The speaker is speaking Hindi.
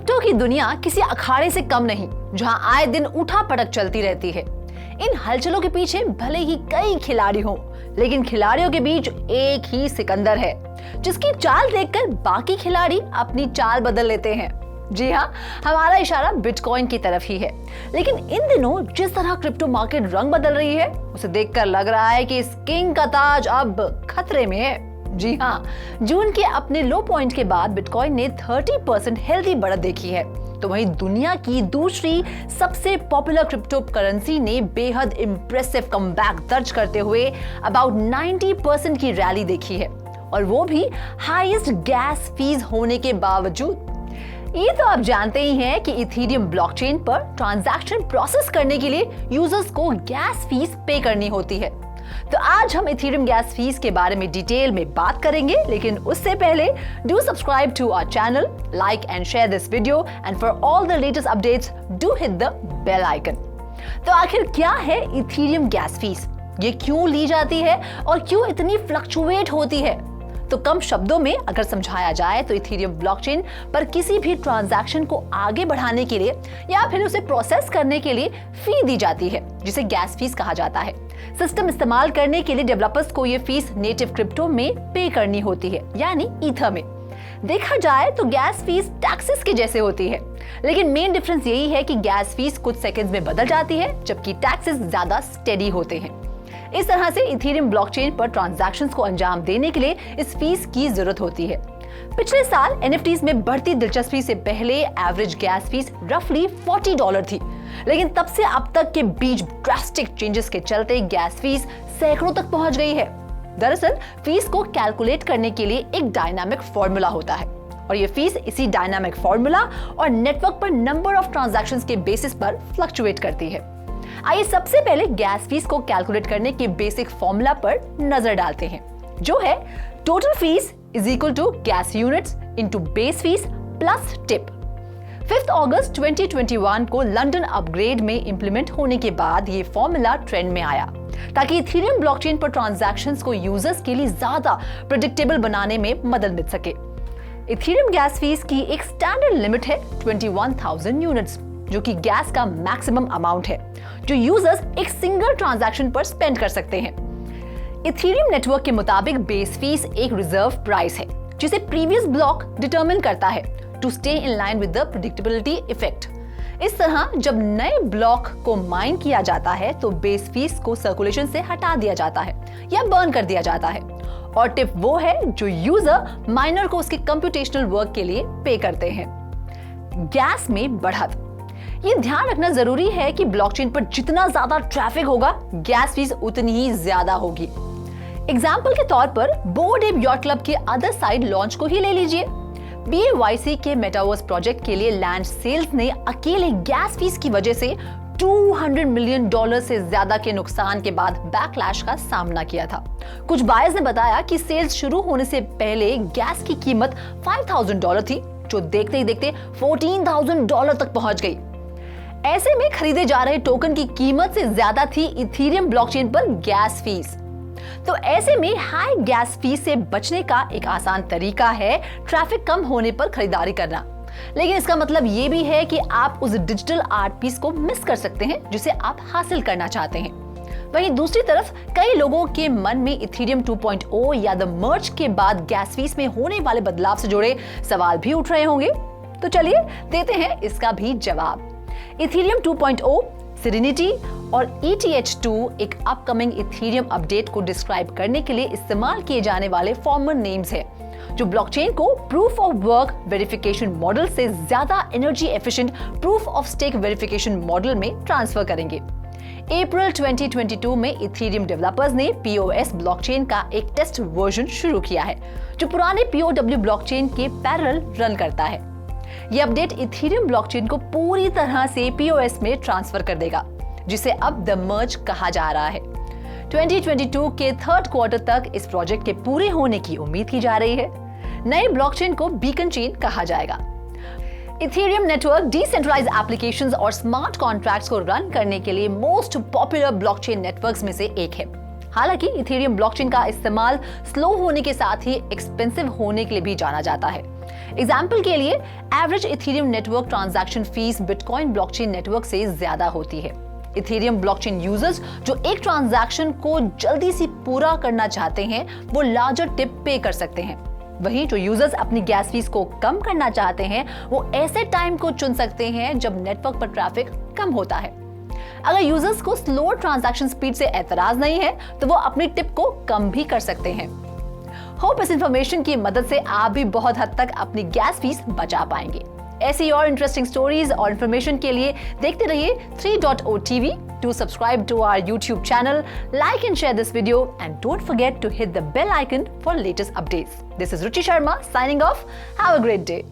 क्रिप्टो की दुनिया किसी अखाड़े से कम नहीं, जहां आए दिन उठापटक चलती रहती है। इन हलचलों के पीछे भले ही कई खिलाड़ी हों, लेकिन खिलाड़ियों के बीच एक ही सिकंदर है, जिसकी चाल देखकर बाकी खिलाड़ी अपनी चाल बदल लेते हैं। जी हाँ, हमारा इशारा बिटकॉइन की तरफ ही है। लेकिन इन दिनों जिस तरह क्रिप्टो मार्केट रंग बदल रही है, उसे देखकर लग रहा है कि इस किंग का ताज अब खतरे में है। जी हाँ, जून के अपने लो पॉइंट के बाद बिटकॉइन ने 30% हेल्दी बढ़त देखी है, तो वहीं दुनिया की दूसरी सबसे पॉपुलर क्रिप्टो करेंसी ने बेहद इंप्रेसिव कमबैक दर्ज करते हुए अबाउट 90% की रैली देखी है, और वो भी हाईएस्ट गैस फीस होने के बावजूद। ये तो आप जानते ही हैं कि इथेरियम ब्लॉकचेन पर ट्रांजैक्शन प्रोसेस करने के लिए यूजर्स को गैस फीस पे करनी होती है। तो आज हम इथेरियम गैस फीस के बारे में डिटेल में बात करेंगे, लेकिन उससे पहले do subscribe to our channel, like and share this video, and for all the latest updates do hit the bell icon. तो आखिर क्या है इथेरियम गैस फीस, ये क्यों ली जाती है और क्यों इतनी फ्लक्चुएट होती है? तो कम शब्दों में अगर समझाया जाए तो इथेरियम ब्लॉकचेन पर किसी भी ट्रांजैक्शन को आगे बढ़ाने के लिए या फिर उसे प्रोसेस करने के लिए फी दी जाती है, जिसे गैस फीस कहा जाता है। सिस्टम इस्तेमाल करने के लिए डेवलपर्स को ये फीस नेटिव क्रिप्टो में पे करनी होती है, यानी ईथर में। देखा जाए तो गैस फीस टैक्सेस के जैसे होती है, लेकिन मेन डिफरेंस यही है कि गैस फीस कुछ सेकंड्स में बदल जाती है, जबकि टैक्सेस ज्यादा स्टेडी होते हैं। इस तरह से इथेरियम ब्लॉकचेन पर ट्रांजैक्शंस को अंजाम देने के लिए इस फीस की जरूरत होती है। पिछले साल एनएफटीज में बढ़ती दिलचस्पी से पहले एवरेज गैस फीस रफली $40 थी, लेकिन तब से अब तक के बीच ड्रास्टिक चेंजेस के चलते गैस फीस सैकड़ों तक पहुंच गई है। दरअसल फीस को कैलकुलेट करने के लिए एक डायनामिक फॉर्मूला होता है, और ये फीस इसी डायनामिक फॉर्मूला और नेटवर्क पर नंबर ऑफ ट्रांजैक्शंस के बेसिस पर फ्लक्चुएट करती है। आइए सबसे पहले गैस फीस को कैलकुलेट करने के बेसिक फॉर्मूला पर नजर डालते हैं, जो है total fees is equal to gas units into base fees plus tip. 5 अगस्त 2021 को लंदन अपग्रेड में इंप्लीमेंट होने के बाद ये फॉर्मूला ट्रेंड में आया, ताकि इथेरियम ब्लॉकचेन पर ट्रांजैक्शंस को यूजर्स के लिए ज्यादा प्रेडिक्टेबल बनाने में मदद मिल सके। इथेरियम गैस फीस की एक स्टैंडर्ड लिमिट है 21,000 यूनिट्स, जो कि गैस का मैक्सिमम अमाउंट है जो यूजर्स एक सिंगल ट्रांजैक्शन पर स्पेंड कर सकते हैं। इथेरियम नेटवर्क के मुताबिक बेस फीस एक रिजर्व प्राइस है, जिसे प्रीवियस ब्लॉक डिटरमिन करता है to stay in line with the predictability effect. इस तरह जब नए ब्लॉक को माइन किया जाता है तो बेस फीस को सर्कुलेशन से हटा दिया जाता है या बर्न कर दिया जाता है, और टिप वो है जो यूजर माइनर को उसके कंप्यूटेशनल वर्क के लिए पे करते हैं। गैस में बढ़त, ये ध्यान रखना जरूरी है कि ब्लॉकचेन पर जितना ज्यादा ट्रैफिक होगा, गैस फीस उतनी ही ज्यादा होगी। एग्जाम्पल के तौर पर बोर्ड एप यॉट क्लब के अदर साइड लॉन्च को ही ले लीजिए। BAYC के मेटावर्स प्रोजेक्ट के लिए लैंड सेल्स ने अकेले गैस फीस की वजह से $200 मिलियन से ज्यादा के नुकसान के बाद बैकलैश का सामना किया था। कुछ बायर्स ने बताया कि सेल्स शुरू होने से पहले गैस की कीमत $5,000 थी, जो देखते ही देखते $14,000 तक पहुंच गई। ऐसे में खरीदे जा रहे टोकन की कीमत से ज्यादा थी इथेरियम ब्लॉकचेन पर गैस फीस। तो ऐसे में हाई गैस फीस से बचने का एक आसान तरीका है ट्रैफिक कम होने पर खरीदारी करना, लेकिन इसका मतलब ये भी है कि आप उस डिजिटल आर्ट पीस को मिस कर सकते हैं जिसे आप हासिल करना चाहते हैं। वहीं दूसरी तरफ कई लोगों के मन में इथेरियम 2.0 या द मर्ज के बाद गैस फीस में होने वाले बदलाव से जुड़े सवाल भी उठ रहे होंगे। तो चलिए देते हैं इसका भी जवाब। इथेरियम 2.0, सेरेनिटी और ETH2 एक अपकमिंग इथेरियम अपडेट को डिस्क्राइब करने के लिए इस्तेमाल किए जाने वाले फॉर्मल नेम्स हैं, जो ब्लॉकचेन को proof of work verification model से ज्यादा energy efficient proof of stake verification model में ट्रांसफर करेंगे। अप्रैल 2022 में इथेरियम डेवलपर्स ने POS ब्लॉकचेन का एक टेस्ट वर्जन शुरू किया है, जो पुराने POW ब्लॉकचेन के पैरेलल रन करता है। यह अपडेट इथेरियम ब्लॉकचेन को पूरी तरह से POS में ट्रांसफर कर देगा, जिसे अब द मर्ज कहा जा रहा है। 2022 के 3rd क्वार्टर तक इस प्रोजेक्ट के पूरे होने की उम्मीद की जा रही है। नए ब्लॉकचेन को बीकन चेन कहा जाएगा। इथेरियम नेटवर्क डिसेंट्रलाइज्ड एप्लीकेशंस और स्मार्ट कॉन्ट्रैक्ट्स को रन करने के लिए मोस्ट पॉपुलर ब्लॉकचेन नेटवर्क्स में से एक है। हालांकि इथेरियम ब्लॉकचेन का इस्तेमाल स्लो होने के साथ ही एक्सपेंसिव होने के लिए भी जाना जाता है। एग्जाम्पल के लिए average Ethereum network transaction fees bitcoin blockchain network से ज्यादा होती है। इथेरियम ब्लॉकचेन यूजर्स जो एक ट्रांजैक्शन को जल्दी से पूरा करना चाहते हैं वो लार्जर टिप पे कर सकते हैं। वहीं जो यूजर्स अपनी गैस फीस को कम करना चाहते हैं वो ऐसे टाइम को चुन सकते हैं जब नेटवर्क पर ट्रैफिक कम होता है। अगर यूजर्स को स्लो ट्रांजैक्शन स्पीड से एतराज नहीं है तो वो अपनी टिप को कम भी कर सकते हैं। होप इस इंफॉर्मेशन की मदद से आप भी बहुत हद तक अपनी गैस फीस बचा पाएंगे। ऐसी और इंटरेस्टिंग स्टोरीज और इंफॉर्मेशन के लिए देखते रहिए 3.0 TV। Do subscribe to our YouTube channel, like and share this video, and don't forget to hit the bell icon for latest updates. This is Ruchi Sharma signing off. Have a great day.